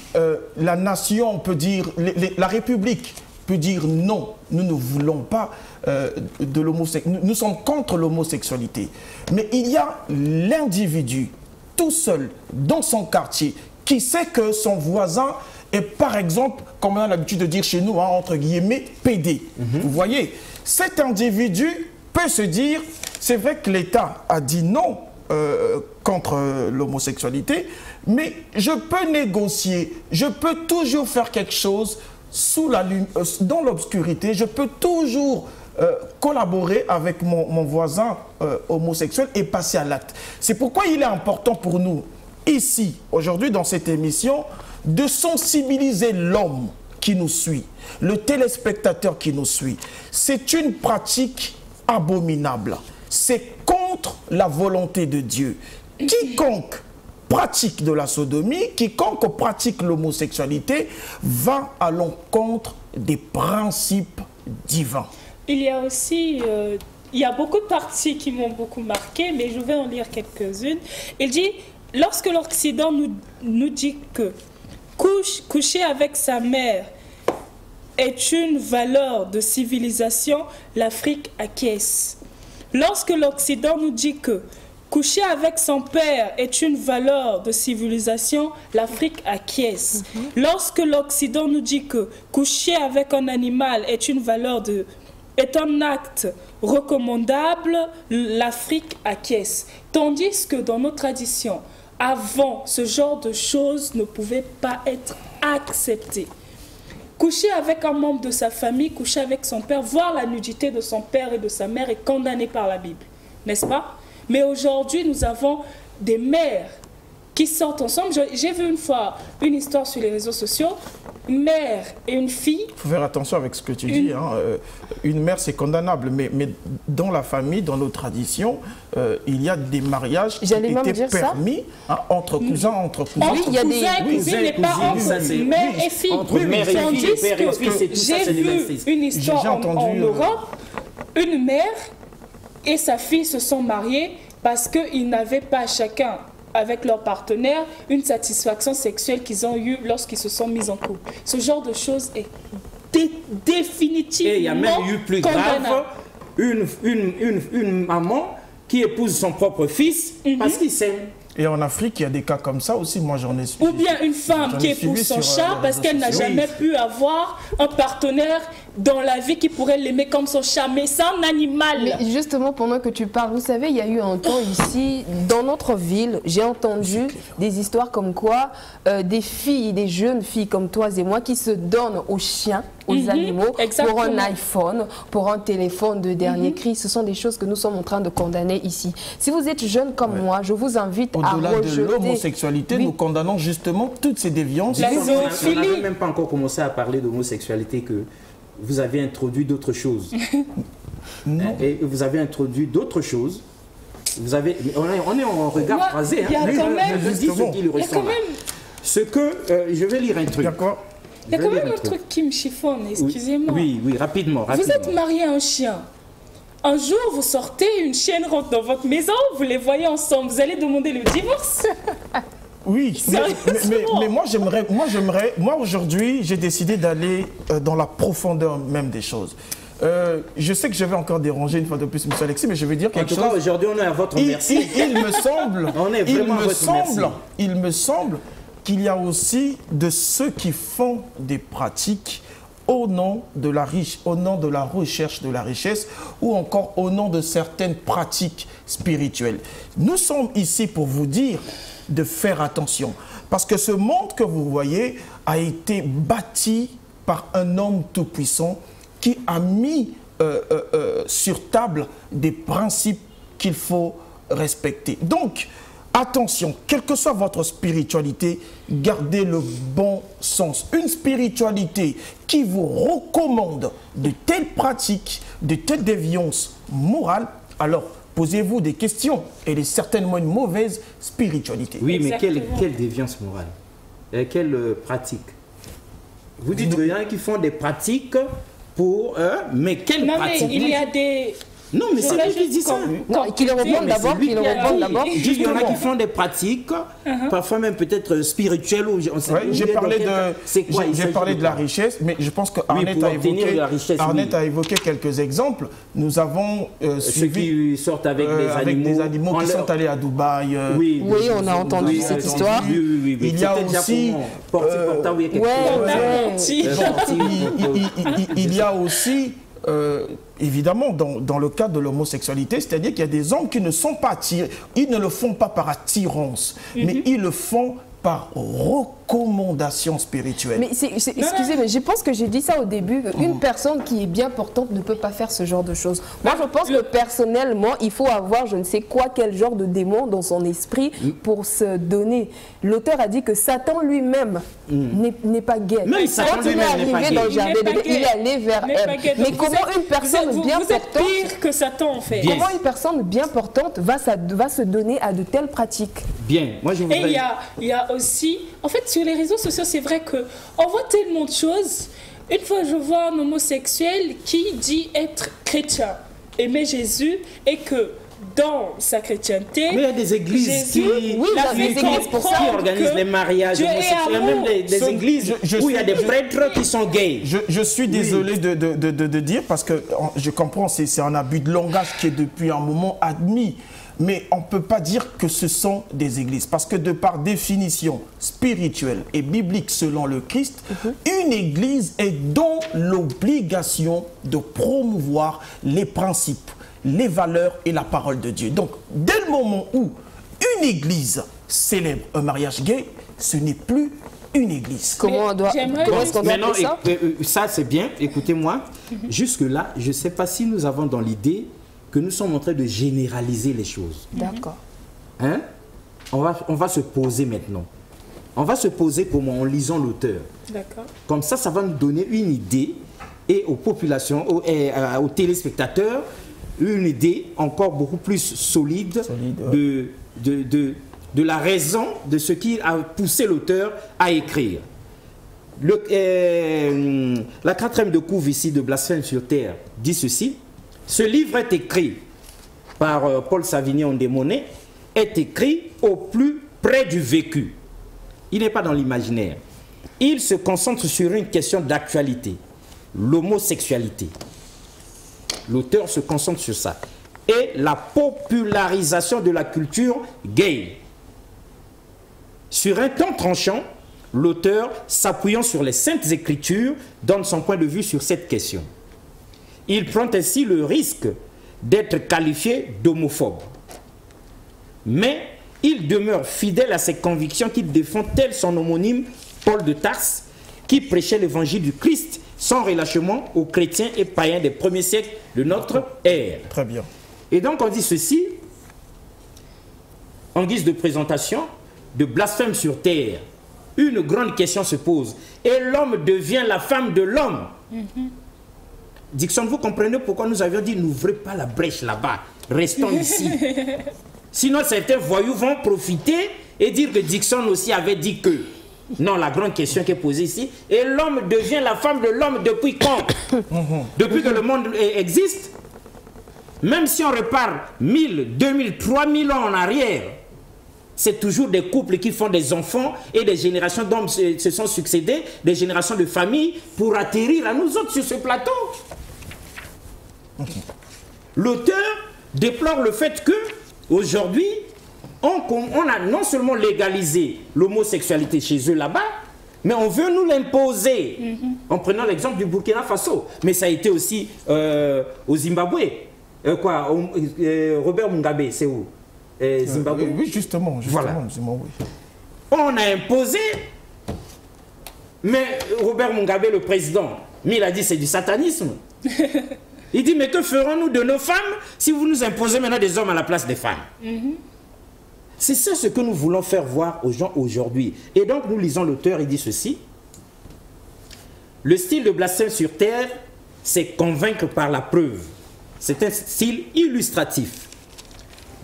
la nation, on peut dire, la République peut dire non, nous ne voulons pas de l'homosexualité, nous sommes contre l'homosexualité. Mais il y a l'individu, tout seul, dans son quartier, qui sait que son voisin est, par exemple, comme on a l'habitude de dire chez nous, entre guillemets, PD. Vous voyez, cet individu peut se dire, c'est vrai que l'État a dit non contre l'homosexualité, mais je peux négocier, je peux toujours faire quelque chose dans l'obscurité, je peux toujours collaborer avec mon voisin homosexuel et passer à l'acte. C'est pourquoi il est important pour nous, ici, aujourd'hui, dans cette émission, de sensibiliser l'homme qui nous suit, le téléspectateur qui nous suit. C'est une pratique abominable. C'est contre la volonté de Dieu. Quiconque pratique de la sodomie, quiconque pratique l'homosexualité, va à l'encontre des principes divins. Il y a aussi, il y a beaucoup de parties qui m'ont beaucoup marqué, mais je vais en lire quelques-unes. Il dit, lorsque l'Occident nous dit que coucher avec sa mère est une valeur de civilisation, l'Afrique acquiesce. Lorsque l'Occident nous dit que coucher avec son père est une valeur de civilisation, l'Afrique acquiesce. Lorsque l'Occident nous dit que coucher avec un animal est un acte recommandable, l'Afrique acquiesce. Tandis que dans nos traditions, avant, ce genre de choses ne pouvait pas être accepté. Coucher avec un membre de sa famille, coucher avec son père, voir la nudité de son père et de sa mère est condamné par la Bible, n'est-ce pas? Mais aujourd'hui, nous avons des mères qui sortent ensemble. J'ai vu une fois une histoire sur les réseaux sociaux, une mère et une fille. Il faut faire attention avec ce que tu dis. Une mère, c'est condamnable, mais dans la famille, dans nos traditions, il y a des mariages qui étaient permis entre cousins, entre cousins. Oui, il y a des cousins, mais pas entre mère et fille. Entre mère et fille, père et fils, c'est tout ça, c'est j'ai vu une histoire en Europe, une mère et sa fille se sont mariées parce qu'ils n'avaient pas chacun, avec leur partenaire, une satisfaction sexuelle qu'ils ont eue lorsqu'ils se sont mis en couple. Ce genre de choses est définitivement et il y a même eu plus grave, une maman qui épouse son propre fils parce qu'il s'aime. Et en Afrique, il y a des cas comme ça aussi, moi j'en ai suivi. Ou bien une femme qui épouse son chat parce qu'elle n'a jamais pu avoir un partenaire dans la vie qui pourrait l'aimer comme son chat. Mais c'est un animal. Mais justement, pendant que tu parles, vous savez, il y a eu un temps ici, dans notre ville, j'ai entendu des histoires comme quoi des filles, des jeunes filles comme toi et moi qui se donnent aux chiens, aux animaux, pour un iPhone, pour un téléphone de dernier cri. Ce sont des choses que nous sommes en train de condamner ici. Si vous êtes jeune comme moi, je vous invite à rejeter... Au-delà de l'homosexualité, nous condamnons justement toutes ces déviances. On n'avait même pas encore commencé à parler d'homosexualité que vous avez introduit d'autres choses. Non. Et vous avez introduit d'autres choses. On est en regard croisé. Il y a quand même... Je dis ce qui lui ressemble. Ce que... je vais lire un truc. D'accord. Il y a quand même un truc qui me chiffonne, excusez-moi. Oui, rapidement. Vous êtes marié à un chien. un jour, vous sortez, une chienne rentre dans votre maison, vous les voyez ensemble, vous allez demander le divorce. Oui, mais moi aujourd'hui, j'ai décidé d'aller dans la profondeur même des choses. Je sais que je vais encore déranger une fois de plus M. Alexis, mais je vais dire quelque chose. En tout cas, aujourd'hui, on est à votre merci. Il me semble, on est vraiment à votre merci. Il me semble qu'il y a aussi de ceux qui font des pratiques au nom de la recherche de la richesse ou encore au nom de certaines pratiques spirituelles. Nous sommes ici pour vous dire de faire attention. Parce que ce monde que vous voyez a été bâti par un homme tout-puissant qui a mis sur table des principes qu'il faut respecter. Donc, attention, quelle que soit votre spiritualité, gardez le bon sens. Une spiritualité qui vous recommande de telles pratiques, de telles déviances morales, alors posez-vous des questions. Elle est certainement une mauvaise spiritualité. Oui, mais quelle déviance morale? Quelle pratique? Vous dites qu'il y en a qui font des pratiques pour eux, mais quelle pratique? Non, mais il y a des... Non, mais c'est lui qui dit ça. Non, qu'il répondent d'abord, qu'il répondent d'abord. Il y en a qui font des pratiques, parfois même peut-être spirituelles. J'ai parlé de la richesse, mais je pense qu'Arnett a évoqué quelques exemples. Nous avons ceux qui sortent avec des animaux qui sont allés à Dubaï. Oui, on a entendu cette histoire. Il y a aussi... Il y a aussi... évidemment, dans le cas de l'homosexualité, c'est-à-dire qu'il y a des hommes qui ne sont pas attirés, ils ne le font pas par attirance, mais ils le font par recommandation spirituelle. Mais excusez-moi, je pense que j'ai dit ça au début. Une personne qui est bien portante ne peut pas faire ce genre de choses. Moi, je pense que personnellement, il faut avoir je ne sais quoi, quel genre de démon dans son esprit pour se donner. L'auteur a dit que Satan lui-même n'est pas gay. Mais Satan lui-même n'est pas gay. Dans le jardin, il est allé vers Ève. Mais comment une personne bien portante... Vous êtes pire que Satan, en fait. Comment une personne bien portante va se donner à de telles pratiques? Bien, moi je voudrais... Et il y a aussi... En fait, sur les réseaux sociaux, c'est vrai qu'on voit tellement de choses. Une fois, je vois un homosexuel qui dit être chrétien, aimer Jésus, et que dans sa chrétienté... Mais il y a des églises qui organisent les mariages homosexuels, même des églises où il y a des prêtres qui sont gays. Je suis désolé de dire, parce que je comprends, c'est un abus de langage qui est depuis un moment admis. Mais on ne peut pas dire que ce sont des églises. Parce que de par définition spirituelle et biblique selon le Christ, une église est dans l'obligation de promouvoir les principes, les valeurs et la parole de Dieu. Donc, dès le moment où une église célèbre un mariage gay, ce n'est plus une église. Comment est-ce qu'on doit faire ça? Ça, c'est bien. Écoutez-moi. Jusque-là, je ne sais pas si nous avons dans l'idée que nous sommes en train de généraliser les choses. D'accord. Hein? On va se poser maintenant. On va se poser comment? En lisant l'auteur. D'accord. Comme ça va nous donner une idée, et aux populations, aux téléspectateurs, une idée encore beaucoup plus solide de la raison de ce qui a poussé l'auteur à écrire. La 4e de couve ici de Blasphème sur Terre dit ceci: ce livre est écrit par Paul Savigny-Ondémoné, est écrit au plus près du vécu. Il n'est pas dans l'imaginaire. Il se concentre sur une question d'actualité, l'homosexualité. L'auteur se concentre sur ça. Et la popularisation de la culture gay. Sur un temps tranchant, l'auteur, s'appuyant sur les Saintes Écritures, donne son point de vue sur cette question. Il prend ainsi le risque d'être qualifié d'homophobe. Mais il demeure fidèle à ses convictions qu'il défend, tel son homonyme Paul de Tarse, qui prêchait l'évangile du Christ sans relâchement aux chrétiens et païens des premiers siècles de notre ère. Très bien. Et donc on dit ceci, en guise de présentation, de Blasphème sur Terre. Une grande question se pose. Et l'homme devient la femme de l'homme. Dickson, vous comprenez pourquoi nous avions dit n'ouvrez pas la brèche là-bas, restons ici. Sinon certains voyous vont profiter et dire que Dickson aussi avait dit que. Non, la grande question qui est posée ici, et l'homme devient la femme de l'homme depuis quand? Depuis que le monde existe? même si on repart 1000, 2000, 3000 ans en arrière, c'est toujours des couples qui font des enfants et des générations d'hommes se sont succédés, des générations de familles pour atterrir à nous autres sur ce plateau. L'auteur déplore le fait que aujourd'hui, on a non seulement légalisé l'homosexualité chez eux là-bas, mais on veut nous l'imposer, en prenant l'exemple du Burkina Faso. Mais ça a été aussi au Zimbabwe. Robert Mugabe, c'est où? Zimbabwe. Oui, justement, voilà. Zimbabwe. On a imposé, mais Robert Mugabe, le président, mais il a dit c'est du satanisme. Il dit, mais que ferons-nous de nos femmes si vous nous imposez maintenant des hommes à la place des femmes? C'est ça ce que nous voulons faire voir aux gens aujourd'hui. Et donc nous lisons l'auteur, il dit ceci. Le style de Blasphème sur terre, c'est convaincre par la preuve. C'est un style illustratif.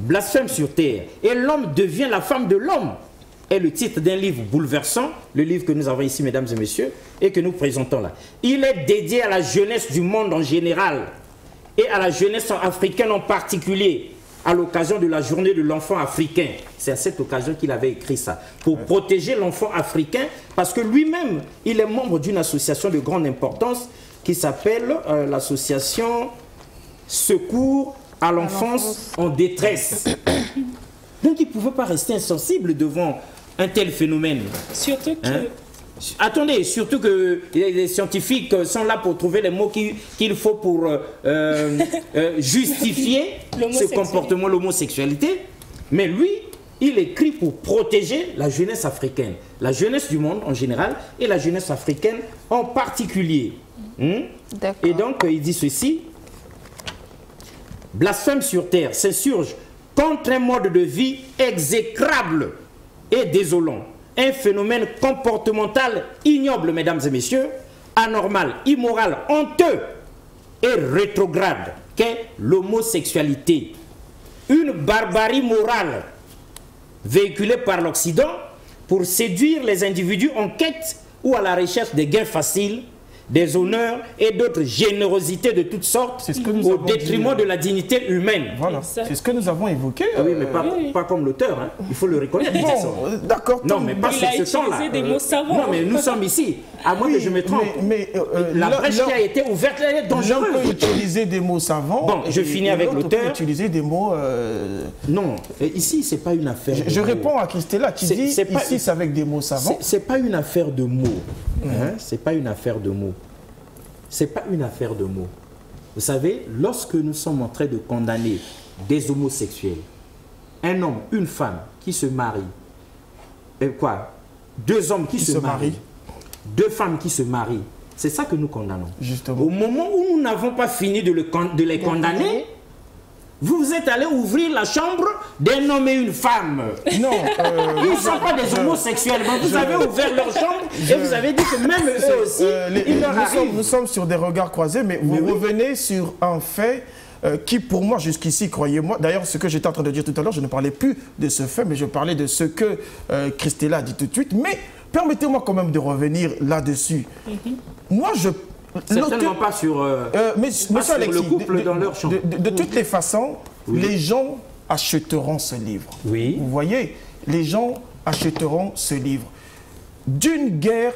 Blasphème sur terre. Et l'homme devient la femme de l'homme. Est le titre d'un livre bouleversant, le livre que nous avons ici, mesdames et messieurs, et que nous présentons là. Il est dédié à la jeunesse du monde en général et à la jeunesse africaine en particulier, à l'occasion de la journée de l'enfant africain. C'est à cette occasion qu'il avait écrit ça, pour protéger l'enfant africain, parce que lui-même, il est membre d'une association de grande importance qui s'appelle l'association Secours à l'enfance en détresse. Donc il ne pouvait pas rester insensible devant un tel phénomène. Surtout que... Attendez, surtout que les scientifiques sont là pour trouver les mots qu'il faut pour justifier ce comportement, l'homosexualité. Mais lui, il écrit pour protéger la jeunesse africaine, la jeunesse du monde en général et la jeunesse africaine en particulier. Et donc, il dit ceci. Blasphème sur terre s'insurge contre un mode de vie exécrable et désolant. Un phénomène comportemental ignoble, mesdames et messieurs, anormal, immoral, honteux et rétrograde qu'est l'homosexualité. Une barbarie morale véhiculée par l'Occident pour séduire les individus en quête ou à la recherche des gains faciles, des honneurs et d'autres générosités de toutes sortes au détriment de la dignité humaine. Voilà, c'est ce que nous avons évoqué. Oui, mais pas comme l'auteur, hein. Il faut le reconnaître. Bon, d'accord. Non, mais pas sur ce temps-là. des mots savants. Non, mais nous sommes ici, à moins que je me trompe. La brèche qui a été ouverte, elle est dangereuse. On peut utiliser des mots savants. Bon, je finis avec l'auteur. Utiliser des mots... Non, ici, c'est pas une affaire Je réponds à Christella qui dit, ici, c'est avec des mots savants. C'est pas une affaire de mots. Hein? C'est pas une affaire de mots. C'est pas une affaire de mots. Vous savez, lorsque nous sommes en train de condamner des homosexuels, un homme, une femme qui se marient, deux hommes qui se marient, deux femmes qui se marient, c'est ça que nous condamnons. Justement. Au moment où nous n'avons pas fini de les condamner, vous êtes allé ouvrir la chambre d'un homme et une femme. Non. Ils ne sont pas des homosexuels. Vous avez ouvert leur chambre et vous avez dit que même eux aussi, nous sommes sur des regards croisés, mais vous revenez sur un fait qui, pour moi, jusqu'ici, croyez-moi, d'ailleurs, ce que j'étais en train de dire tout à l'heure, je ne parlais plus de ce fait, mais je parlais de ce que Christella a dit tout de suite. Mais permettez-moi quand même de revenir là-dessus. Moi, certainement pas sur, monsieur Alexis, le couple dans leur chambre. De toutes les façons, les gens achèteront ce livre. Oui. Vous voyez, les gens achèteront ce livre. D'une guerre,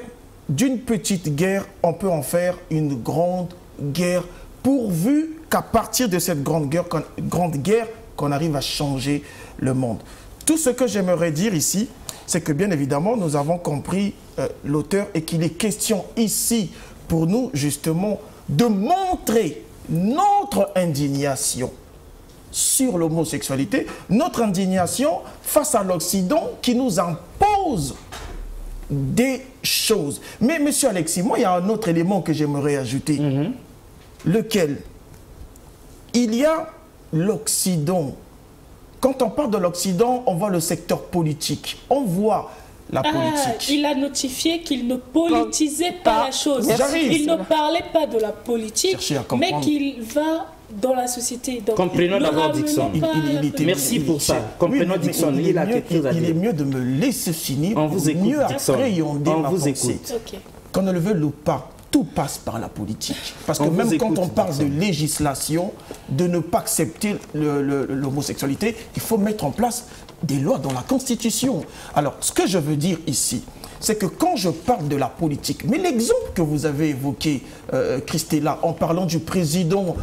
d'une petite guerre, on peut en faire une grande guerre, pourvu qu'à partir de cette grande guerre, qu'on arrive à changer le monde. Tout ce que j'aimerais dire ici, c'est que bien évidemment, nous avons compris l'auteur et qu'il est question ici pour nous, justement, de montrer notre indignation sur l'homosexualité, notre indignation face à l'Occident qui nous impose des choses. Mais, monsieur Alexis, moi, il y a un autre élément que j'aimerais ajouter. Lequel? Il y a l'Occident. Quand on parle de l'Occident, on voit le secteur politique. On voit la politique. Il a notifié qu'il ne politisait pas la chose. Il ne parlait pas de la politique, mais qu'il va dans la société. Donc, comprenons d'abord Dixon. Merci pour ça. Comprenons Dixon. Il a quelque chose à dire. Il est mieux de me laisser finir. On vous écoute, mieux Dixon. appréhender ma pensée. Écoute. Okay. Qu'on ne le veuille ou pas, tout passe par la politique. Parce que On même vous quand écoute, on parle de Dixon. législation, de ne pas accepter l'homosexualité, il faut mettre en place des lois dans la Constitution. Alors, ce que je veux dire ici, c'est que quand je parle de la politique, mais l'exemple que vous avez évoqué, Christella, en parlant du président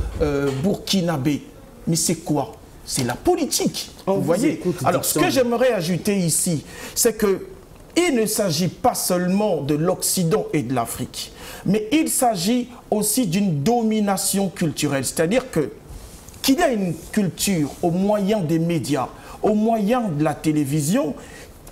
burkinabé, mais c'est quoi? C'est la politique. On vous vous voyez. écoute, Alors, ce Dixon. que j'aimerais ajouter ici, c'est que il ne s'agit pas seulement de l'Occident et de l'Afrique, mais il s'agit aussi d'une domination culturelle. C'est-à-dire qu'il y a une culture au moyen des médias, au moyen de la télévision,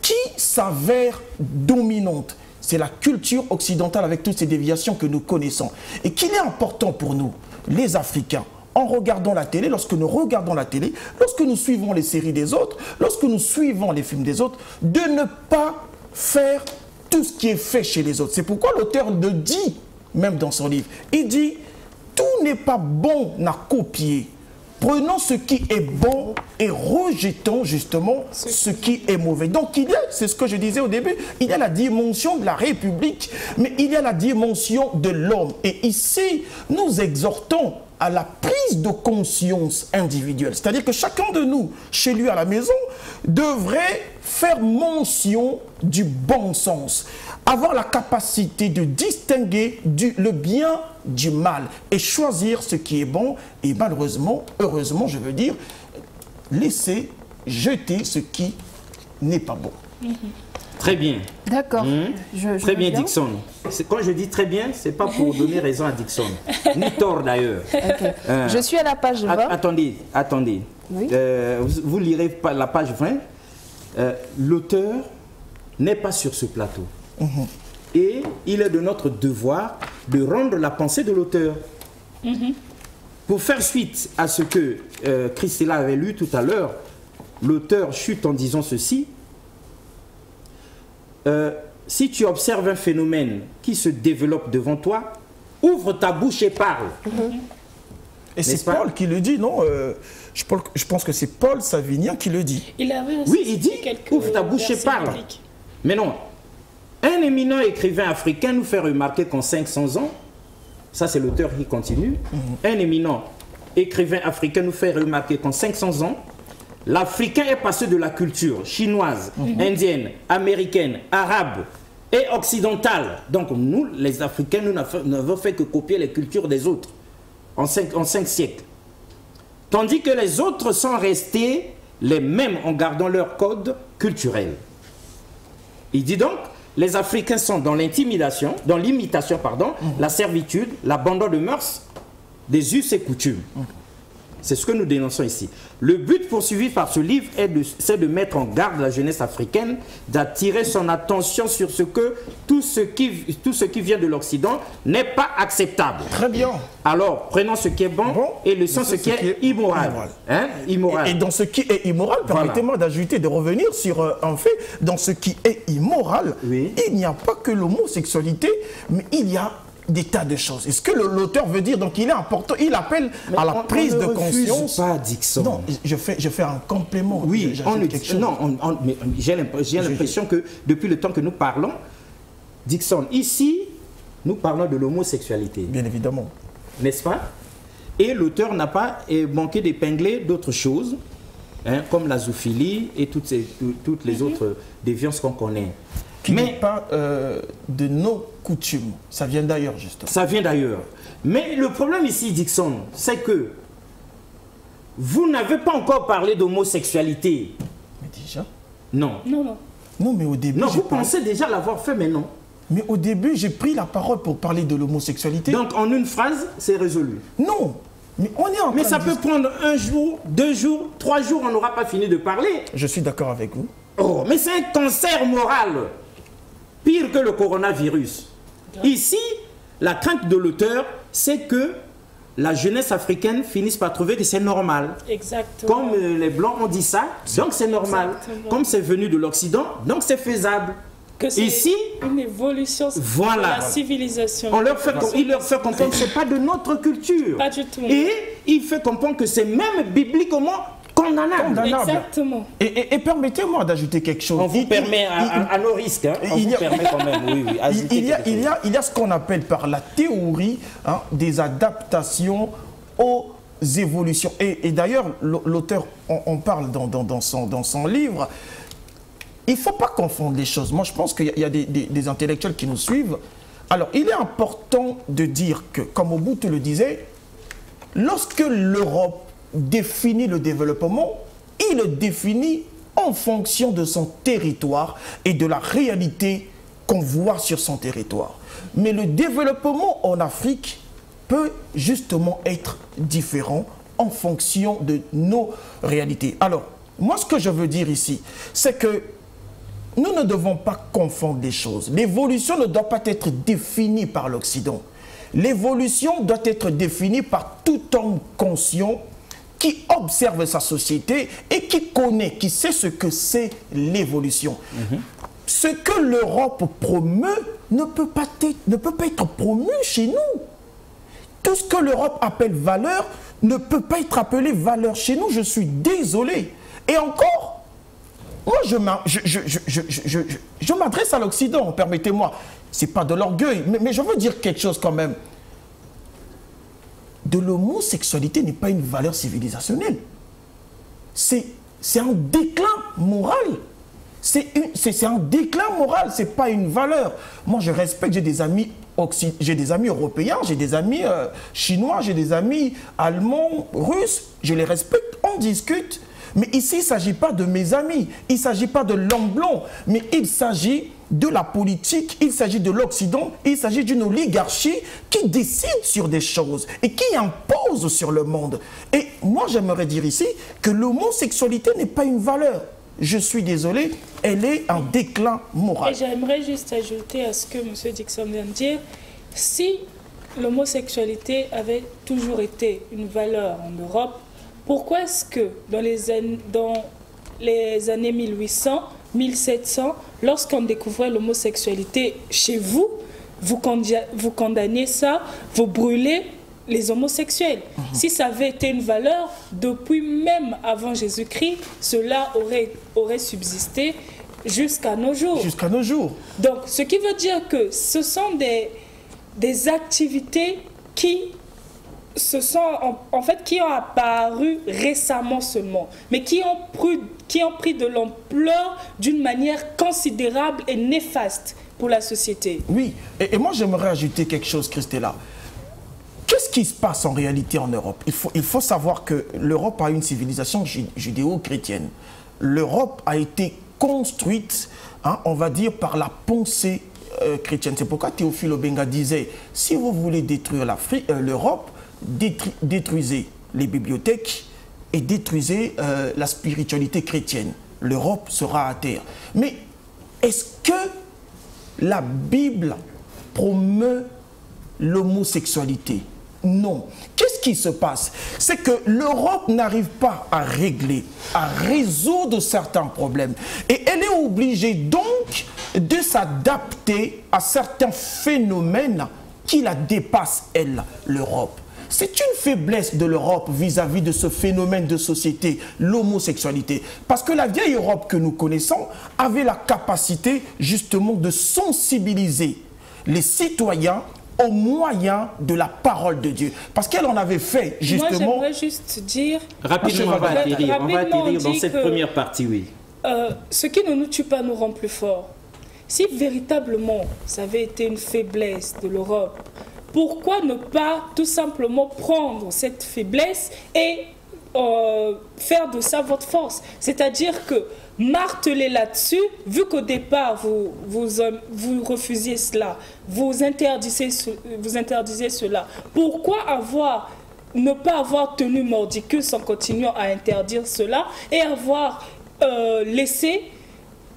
qui s'avère dominante. C'est la culture occidentale avec toutes ces déviations que nous connaissons. Et qu'il est important pour nous, les Africains, en regardant la télé, lorsque nous regardons la télé, lorsque nous suivons les séries des autres, lorsque nous suivons les films des autres, de ne pas faire tout ce qui est fait chez les autres. C'est pourquoi l'auteur le dit, même dans son livre, il dit « Tout n'est pas bon à copier. Prenons ce qui est bon et rejetons justement ce qui est mauvais. » Donc il y a, c'est ce que je disais au début, il y a la dimension de la République, mais il y a la dimension de l'homme. Et ici, nous exhortons à la prise de conscience individuelle. C'est-à-dire que chacun de nous, chez lui à la maison, devrait faire mention du bon sens, avoir la capacité de distinguer le bien du mal et choisir ce qui est bon et malheureusement, heureusement, je veux dire, laisser jeter ce qui n'est pas bon. Très bien. D'accord. Très bien, Dixon. Quand je dis très bien, c'est pas pour donner raison à Dixon. Ni tort d'ailleurs. Okay. Je suis à la page 20. Attendez. Oui. Vous lirez la page 20. L'auteur n'est pas sur ce plateau. Et il est de notre devoir de rendre la pensée de l'auteur. Pour faire suite à ce que Christella avait lu tout à l'heure, l'auteur chute en disant ceci. Si tu observes un phénomène qui se développe devant toi, ouvre ta bouche et parle. Et c'est Paul qui le dit, non je pense que c'est Paul Savinien qui le dit. Il avait aussi oui, il dit, ouvre ta bouche et versets parle. bibliques. Mais non, un éminent écrivain africain nous fait remarquer qu'en 500 ans, ça c'est l'auteur qui continue, un éminent écrivain africain nous fait remarquer qu'en 500 ans, l'Africain est passé de la culture chinoise, indienne, américaine, arabe et occidentale. Donc nous, les Africains, nous n'avons fait que copier les cultures des autres en 5 siècles. Tandis que les autres sont restés les mêmes en gardant leur code culturel. Il dit donc, les Africains sont dans l'imitation, la servitude, l'abandon de mœurs, des us et coutumes. C'est ce que nous dénonçons ici. Le but poursuivi par ce livre c'est de mettre en garde la jeunesse africaine, d'attirer son attention sur ce que tout ce qui vient de l'Occident n'est pas acceptable. Très bien. Alors, prenons ce qui est bon et laissons ce qui est immoral. Hein? Immoral. Et dans ce qui est immoral, permettez-moi d'ajouter, de revenir sur un fait, dans ce qui est immoral, oui. Il n'y a pas que l'homosexualité, mais il y a des tas de choses. Est-ce que l'auteur veut dire, donc il est important, il appelle à la prise de conscience. Pas Dixon. Non, je fais un complément. Oui, mais j'ai l'impression que depuis le temps que nous parlons, Dixon, ici, nous parlons de l'homosexualité. Bien évidemment. N'est-ce pas? Et l'auteur n'a pas manqué d'épingler d'autres choses, hein, comme la zoophilie et toutes les autres déviances qu'on connaît. Qui n'est pas de nos coutumes. Ça vient d'ailleurs, justement. Ça vient d'ailleurs. Mais le problème ici, Dixon, c'est que vous n'avez pas encore parlé d'homosexualité. Mais déjà? Non. Non, mais au début... Non, vous pensez déjà l'avoir fait, mais non. Mais au début, j'ai pris la parole pour parler de l'homosexualité. Donc, en une phrase, c'est résolu. Non. Mais on est en train Mais ça peut prendre 1 jour, 2 jours, 3 jours, on n'aura pas fini de parler. Je suis d'accord avec vous. Oh, mais c'est un cancer moral. Pire que le coronavirus. Ici, la crainte de l'auteur, c'est que la jeunesse africaine finisse par trouver que c'est normal. Exactement. Comme les Blancs ont dit ça, donc c'est normal. Exactement. Comme c'est venu de l'Occident, donc c'est faisable. Que c'est ici, une évolution voilà. de la civilisation. Il leur fait comprendre que ce n'est pas de notre culture. Pas du tout. Et il fait comprendre que c'est même bibliquement condamnable. Exactement. Et permettez-moi d'ajouter quelque chose. On vous permet à nos risques, hein. On vous permet quand même, oui, il y a ce qu'on appelle par la théorie des adaptations aux évolutions. Et d'ailleurs, l'auteur en parle dans son livre. Il ne faut pas confondre les choses. Moi, je pense qu'il y a des intellectuels qui nous suivent. Alors, il est important de dire que, comme Mobutu le disait, lorsque l'Europe définit le développement, il le définit en fonction de son territoire et de la réalité qu'on voit sur son territoire. Mais le développement en Afrique peut justement être différent en fonction de nos réalités. Alors, moi, ce que je veux dire ici, c'est que nous ne devons pas confondre les choses. L'évolution ne doit pas être définie par l'Occident. L'évolution doit être définie par tout homme conscient qui observe sa société et qui connaît, qui sait ce que c'est l'évolution. Ce que l'Europe promeut ne peut pas être promu chez nous. Tout ce que l'Europe appelle valeur ne peut pas être appelé valeur chez nous. Je suis désolé. Et encore, moi, je m'adresse à l'Occident, permettez-moi. Ce n'est pas de l'orgueil, mais je veux dire quelque chose quand même. De l'homosexualité n'est pas une valeur civilisationnelle. C'est un déclin moral. C'est un déclin moral, ce n'est pas une valeur. Moi, je respecte, j'ai des amis européens, j'ai des amis chinois, j'ai des amis allemands, russes. Je les respecte, on discute. Mais ici, il ne s'agit pas de mes amis, il ne s'agit pas de l'homme blanc, mais il s'agit de la politique, il s'agit de l'Occident, il s'agit d'une oligarchie qui décide sur des choses et qui impose sur le monde. Et moi, j'aimerais dire ici que l'homosexualité n'est pas une valeur. Je suis désolé, elle est en déclin moral. Et j'aimerais juste ajouter à ce que M. Dixon vient de dire, si l'homosexualité avait toujours été une valeur en Europe, pourquoi est-ce que dans les années 1800, 1700, lorsqu'on découvrait l'homosexualité chez vous, vous condamnez ça, vous brûlez les homosexuels. Si ça avait été une valeur, depuis même avant Jésus-Christ, cela aurait subsisté jusqu'à nos jours. Jusqu'à nos jours. Donc, ce qui veut dire que ce sont des activités qui qui ont apparu récemment seulement, mais qui ont pris de l'ampleur d'une manière considérable et néfaste pour la société. Oui, et moi j'aimerais ajouter quelque chose, Christella. Qu'est-ce qui se passe en réalité en Europe? Il faut savoir que l'Europe a une civilisation judéo-chrétienne. L'Europe a été construite, on va dire, par la pensée chrétienne. C'est pourquoi Théophile Obenga disait, si vous voulez détruire l'Europe, détruisez les bibliothèques et détruisez la spiritualité chrétienne. L'Europe sera à terre. Mais est-ce que la Bible promeut l'homosexualité? Non. Qu'est-ce qui se passe? C'est que l'Europe n'arrive pas à résoudre certains problèmes. Et elle est obligée donc de s'adapter à certains phénomènes qui la dépassent, elle, l'Europe. C'est une faiblesse de l'Europe vis-à-vis de ce phénomène de société, l'homosexualité. Parce que la vieille Europe que nous connaissons avait la capacité justement de sensibiliser les citoyens aux moyens de la parole de Dieu. Parce qu'elle en avait fait justement... Moi, j'aimerais juste dire... Rapidement, on va atterrir dans cette première partie, oui. Ce qui ne nous tue pas nous rend plus forts. Si véritablement ça avait été une faiblesse de l'Europe, pourquoi ne pas tout simplement prendre cette faiblesse et faire de ça votre force? C'est-à-dire que marteler là-dessus, vu qu'au départ vous refusiez cela, vous interdisez cela, pourquoi ne pas avoir tenu mordicus en continuant à interdire cela et avoir laissé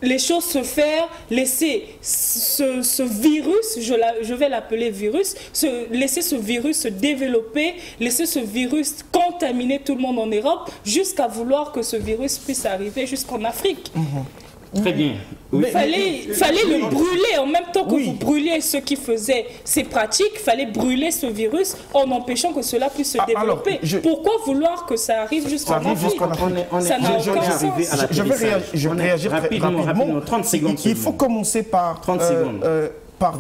les choses se faire, laisser ce virus, je vais l'appeler virus, laisser ce virus se développer, laisser ce virus contaminer tout le monde en Europe, jusqu'à vouloir que ce virus puisse arriver jusqu'en Afrique. Très bien. Oui. Il fallait le brûler en même temps que vous brûliez ceux qui faisaient ces pratiques. Il fallait brûler ce virus en empêchant que cela puisse se développer. Pourquoi vouloir que ça arrive jusqu'en Afrique? Ça n'a aucun sens. Je vais réagir rapidement. 30 secondes. Il faut commencer par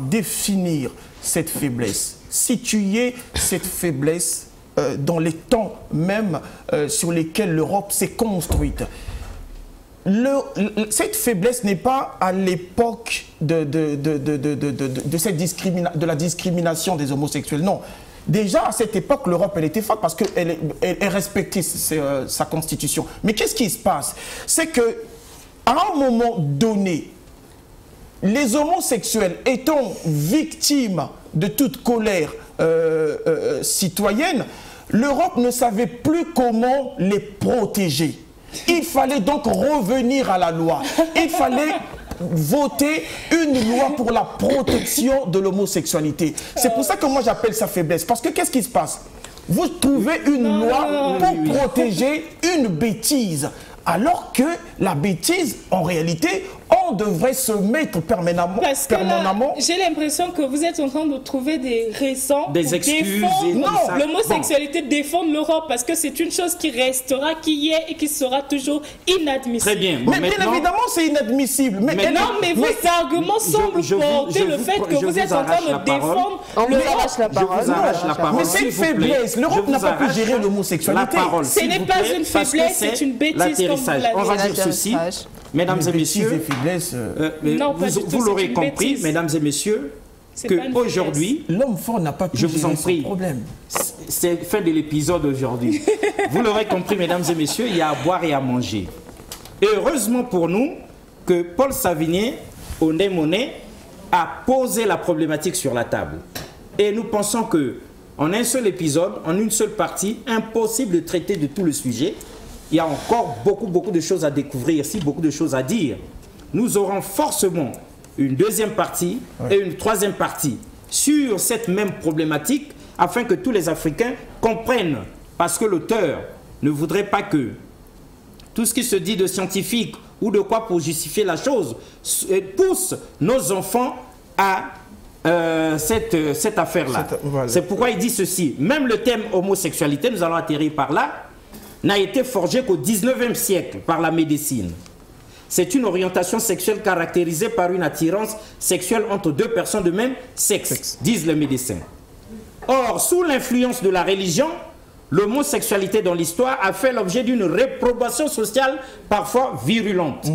définir cette faiblesse, situer cette faiblesse dans les temps même sur lesquels l'Europe s'est construite. Cette faiblesse n'est pas à l'époque de la discrimination des homosexuels, non. Déjà, à cette époque, l'Europe, elle était forte parce qu'elle respectait sa constitution. Mais qu'est-ce qui se passe? C'est qu'à un moment donné, les homosexuels étant victimes de toute colère citoyenne, l'Europe ne savait plus comment les protéger. Il fallait donc revenir à la loi. Il fallait voter une loi pour la protection de l'homosexualité. C'est pour ça que moi j'appelle ça faiblesse. Parce que qu'est-ce qui se passe? Vous trouvez une loi pour protéger une bêtise. Alors que la bêtise, en réalité, on devrait se mettre permanemment. Parce que j'ai l'impression que vous êtes en train de trouver des raisons des excuses, défendre l'homosexualité, défendre l'Europe, parce que c'est une chose qui restera, qui est et qui sera toujours inadmissible. Très bien. Mais bien évidemment, c'est inadmissible. Mais vos arguments semblent porter le fait que vous êtes en train de défendre l'Europe. Mais c'est une faiblesse. L'Europe n'a pas pu gérer l'homosexualité. Ce n'est pas une faiblesse, c'est une bêtise. On va dire ceci, mesdames et messieurs, vous l'aurez compris, mesdames et messieurs, qu'aujourd'hui, l'homme fort n'a pas pu gérer son problème. C'est fin de l'épisode aujourd'hui. Vous l'aurez compris, mesdames et messieurs, il y a à boire et à manger. Et heureusement pour nous que Paul Savigny, au Némoné, a posé la problématique sur la table. Et nous pensons que en un seul épisode, en une seule partie, impossible de traiter de tout le sujet. Il y a encore beaucoup de choses à découvrir ici, beaucoup de choses à dire. Nous aurons forcément une deuxième partie et une troisième partie sur cette même problématique afin que tous les Africains comprennent, parce que l'auteur ne voudrait pas que tout ce qui se dit de scientifique ou de quoi pour justifier la chose pousse nos enfants à cette affaire-là. C'est pourquoi il dit ceci. Même le thème homosexualité, nous allons atterrir par là, n'a été forgé qu'au 19e siècle par la médecine. C'est une orientation sexuelle caractérisée par une attirance sexuelle entre deux personnes de même sexe, disent les médecins. Or, sous l'influence de la religion, l'homosexualité dans l'histoire a fait l'objet d'une réprobation sociale parfois virulente.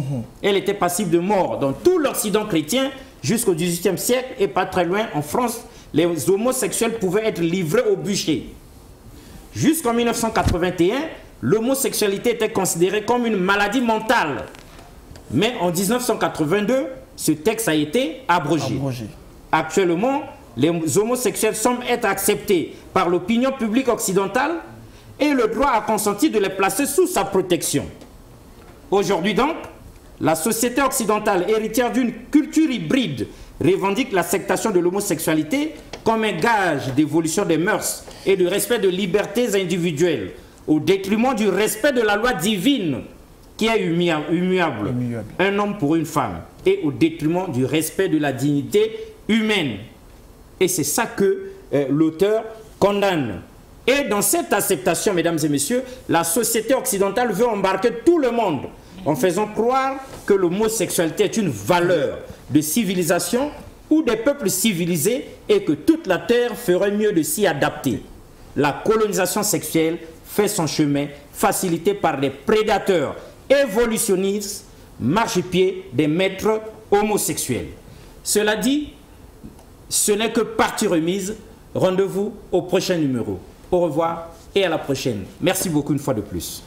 Elle était passible de mort dans tout l'Occident chrétien jusqu'au XVIIIe siècle et pas très loin en France, les homosexuels pouvaient être livrés au bûcher. Jusqu'en 1981, l'homosexualité était considérée comme une maladie mentale. Mais en 1982, ce texte a été abrogé. Actuellement, les homosexuels semblent être acceptés par l'opinion publique occidentale et le droit a consenti de les placer sous sa protection. Aujourd'hui donc, la société occidentale, héritière d'une culture hybride, revendique l'acceptation de l'homosexualité comme un gage d'évolution des mœurs et de respect de libertés individuelles, au détriment du respect de la loi divine qui est immuable, un homme pour une femme, et au détriment du respect de la dignité humaine. Et c'est ça que l'auteur condamne. Et dans cette acceptation, mesdames et messieurs, la société occidentale veut embarquer tout le monde en faisant croire que l'homosexualité est une valeur de civilisation ou des peuples civilisés et que toute la terre ferait mieux de s'y adapter. La colonisation sexuelle fait son chemin, facilité par des prédateurs évolutionnistes, marchepieds des maîtres homosexuels. Cela dit, ce n'est que partie remise. Rendez-vous au prochain numéro. Au revoir et à la prochaine. Merci beaucoup une fois de plus.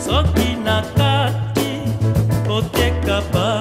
Soki na kati, koteka ba